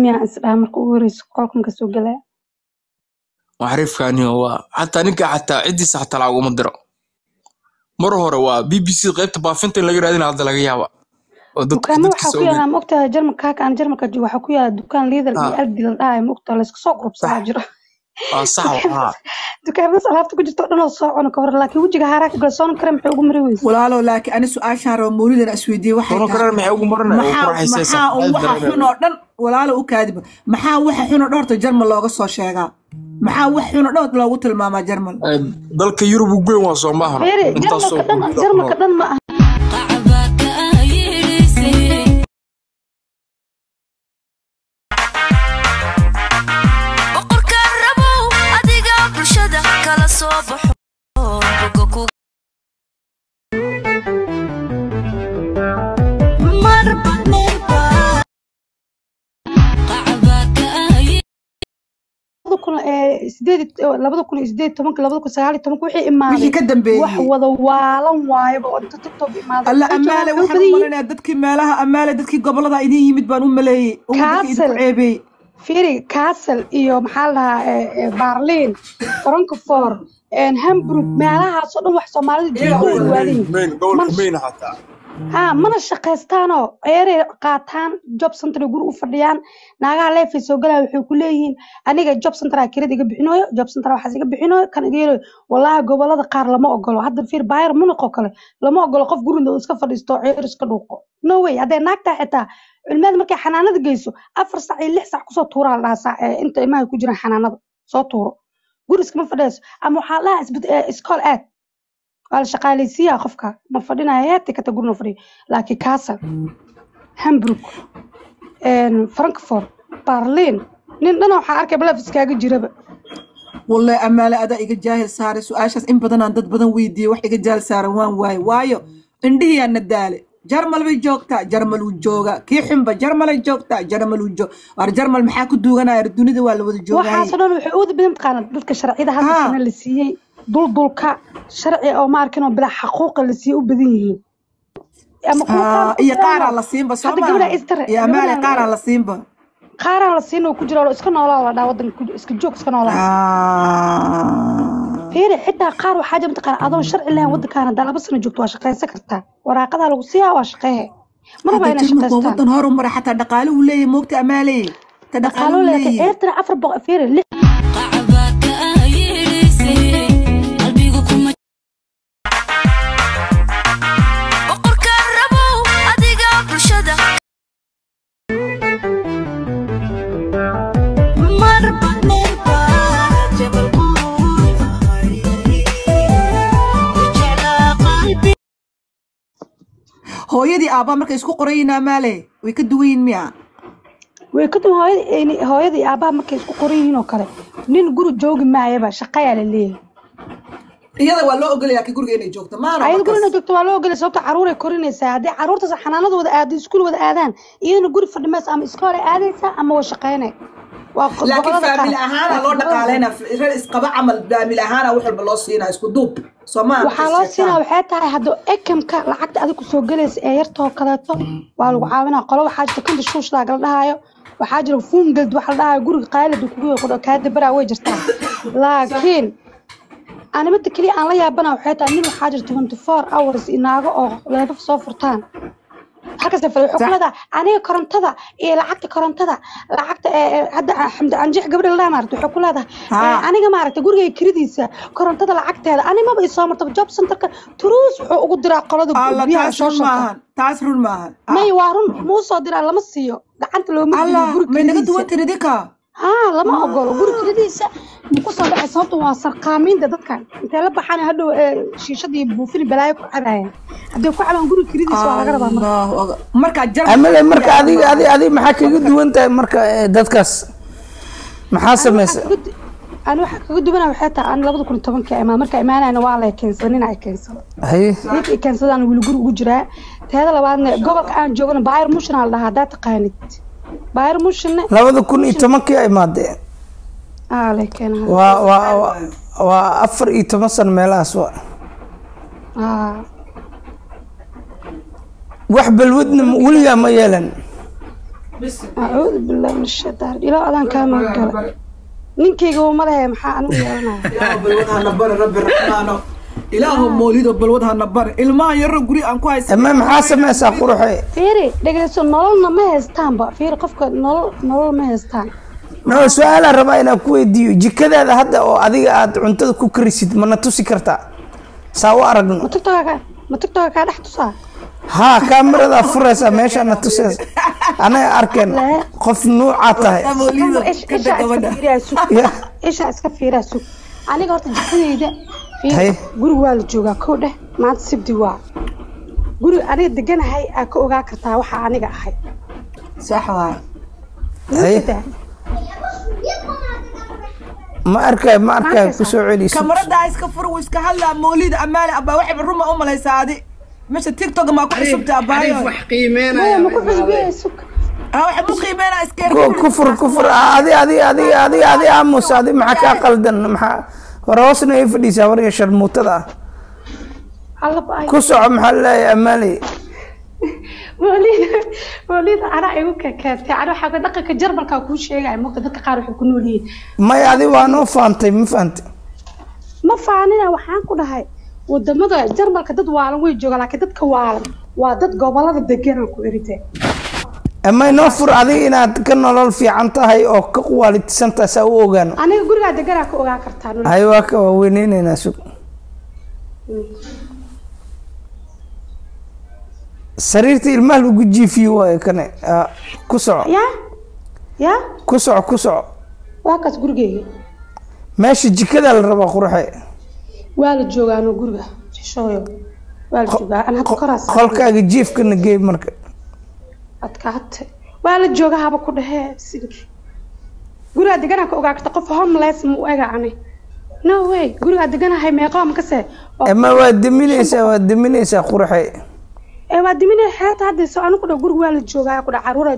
miyaa isdhaha marka ugu horeyso qolkan kasoo galaya وعرفكاني هو حتى نكا حتى عدي ساعة طلع ومدرة مرة هو BBC قيبت بافنت اللي يرادين هذا laga yaaba dukaamo waxa ku yaala moogtaa Jarmalka aan Jarmalka joogo waxa ku yaala dukaan leader iyo aldi la dhahay moogtaa la isku soo qurubsaa jiro صح dukaamada alaabta ku jirto dhan oo soo cuno ka hor laakiin wajiga haraaka galsoon kare maxay ugu mari weysay walaalo laakiin ana su'aashan rabo mawlidan asweydiye waxa kare maxay ugu marnaa waxa xun oo dhan walaalo u kaadiba maxaa waxa xun oo dhorta Jarmal looga soo sheegaa maxaa wax xun oo dhorta loogu tilmaamaa Jarmal dalka Yurub ugu weyn waa Soomaaliya Jarmalka dhan ma labada kun 18 wixii imaaday ka dambeeyay wax wada waalan waayba oo inta TikTok imaaday alla amaale waxaan u malaynayaa dadkii meelaha amaale dadkii gobolada idin yimid baan u maleeyay oo dadkii idin ceebay fiiri Kassel iyo maxaa la Berlin Frankfurt Hamburg meelahaas oo dhan wax Soomaalida joogaan hatta mana shaqeystaano ayay qaataan job center guri u fadhiyaan naagaha leefay soo galay wuxuu ku leeyihiin aniga job center kirada iga bixinayo job center waxa iga bixinayo kan iga yeelo wallahi gobolada qaar lama ogolo hadda fiir Bayern Munich oo kale lama ogolo qof guriga iska fadhiisto ceer iska dhuuqo no way hadday naagta xitaa ilmaad markay xanaanada geyso 4 saac iyo 6 saac ku soo tuuraa la saac inta ilmaha ku jiraan xanaanada soo tuuro guri iska ma fadhiiso ama waxa la iskool aad الشقاليسية خفكا ما فدينا هياتي كتقولنا فري لكن كاسل هامبورغ فرانكفورت برلين نحن وحارك بلا فسكاجي جربة والله أمالة أدا إيجا جاهل ساري سؤاشاس إن بدن عن دد بدن ويدي وح إيجا جاهل ساري وان وايو إنديه أن الدالي جرمال بيجوكتا جرمال وجوغا كي حنبا جرمال جوكتا جرمال وجو وار جرمال محاكو دوغانا يردوني دي والو دي جوغاي وحاسنون وحقود بهم تقانا دلك الشرعي ده هذا السنة اللي سيي دولكا شرعي أو ماركنو بلا حقوق اللي سيئو بدينيهين يا قارة لسيمبا سوما يا أمالي قارة لسيمبا قارة لسينو كجرالو اسكنا ولا دا ودن اسك جوك اسكنا ولا فيري حتى قار وحاجة متقان أظن شرعي لها ودن كان دا لبسنا جوكتوا شقاية سكرتا وراقدها لو سيها واشقاية مرة باينا شقايستان ودن هارو مرة حتى دقالو ولي موقتي أمالي تدقالو لي إيرتنا أفر بغ فيري hooyadii aaba markay isku qorayna maale way ka duwayn miya way ka duwayn hooyadii aaba markay isku qorayin oo kale nin guri joogi maayaba shaqaya la leeyahay iyada waa loo ogolaya ka guriga inay joogto maana ay guriga joogto waa loo ogolaya sababta caruur ay korinaysaa hadii caruurta xanaanadooda aad iskuul wada aadaan iyadana guri fadhimays ama iskool ay aadaysa ama waa shaqaynay laakiin family ahaan loo dhaqaaleena reer isqaba camal family ahaan wax walba loo siinaa isku duub Soomaa waxa loo siinaa waxay tahay hado ekamka lacagta adigu soo galaysa ee yartoo kaleeto waa lagu caawinaa qolo waxa jirta kan shuush la gal dhahayo waxa jira fuungald waxa la dhahayo guriga qaylada kugu qodo ka dabara way jirtaa laakiin أنا متى كلي أنا يا بنا وحيت أني حاجة 24 hours إناقة أو لا نفس صفرتان هكذا في الحكم هذا أنا كرنت هذا إيه لعقت كرنت هذا لعقت هذا حمد أنجح قبل الله مرت الحكم هذا أنا جماعة تقول لي كريديس كرنت هذا لعقت هذا أنا ما بيصامر طب جاب سنتك تروس وقدر أقلده بيها شاشة تعسرون معها ما يوارون مو صادر على مصيو قعنت لو ما نقد وقت رديكا لما أقوله قولي كريديس مقصود حسابته وسرقامين ده كان أنت لا بحنا هادو شيشة دي بوفين بلايك وعباية هادو كعبان قولي كريديس ولا غرض الله مركا جرب مركا هذه محاكي قد وأنت مركا دتكاس محاسب مس أنا قد بنا وحتى أنا لابد كنت طبعا كإمام مركا إمام أنا وعلى كنسلين على كنسل هي كنسل أنا بقول وجرا هذا لو أنا قبل كان جوجنا باير مش على هذا تقانيت باير مش إنه لابد كون يتمكي إمادة لكن وأفر يتمسن ملا سوا وحب الودن وليا ما يلن أعوذ بالله من الشيطان إلى أذان كامل قال ninkayga uma lehe maxaa anigu yeelanaya balwadhana bar rabbi raxmaano ilaahu moolido balwadhana bar ilmaha yar guri aan ku haysan ama maxaa samaysaa quruxay fiiri dhageyso nololna ma haystaanba fiiri qofka nolol ma haystaan no su'aal rabaa inaan ku weydiiyo jikadaada hadda oo adiga aad cuntada ku karisid ma na tusi kartaa saa u aragno ma tiktok ka dhex tusaa ها كاميرا فرصة ماشي أنا تسيس أنا أركن قف نوع عطاه إيش أسكفي راسو أنا قلت جسدي ده في قرو والجوجا كوده ما تسيب دوا قرو أنا دجنا هاي أكو جا كرتا وح أنا جا هاي صحوا هاي ما أركب كسوعلي كاميرا ده إسكفر وإسكهلا مولد أمال أبا واحد بالروما أم ليسادي مش التيك توك ما كنت شفت أبايو عارف وحقيمينا ما كنت بسبيه سك واحد مو قيمينا إسكير كفر هذه عموس هذه معك أقل دن مع وراسنا يفدي سوار يشر متدا كسر محل يا أمالي وليد أنا أيوك كيف أنا حاجة دقيقة جرب الكاكوش شيء يعني ممكن دقيقة قارح يكونوا لي ما هذه وأنا فهمتي ما فهمتي ما فهمنا وحنا كنا هاي wadamada jarmalka dad waalan way joogaan laakiin dadka waalan waa dad gobolada degan ku irite ama inoo fur adiga inaad ka nolol fiican tahay oo ka quwaalitisan tahay saa u ogaano aniga guriga degan ka ogaa kartaa hay waa ka waaweyneenayna sug sariirta ilmaha lagu jiifiyo waa kane ku soco ya ku soco waa kaas gurigeyga meesha jikada la rabaa qurxay waa la joogaano guriga shooyo waa la joogaa ana hadda koraas qolkaaga jiifkana geey marka adkaatay waa la joogaa haba ku dhahe sidii guriga degan ka ogaa kartaa qof homeless mu eega ani no way guriga degan hay meeqaam ka see ama waa diminaysaa qurxay waa diminay xeeta hadda soo anu ku dhaw guriga waa la joogaa ku dhaw caruura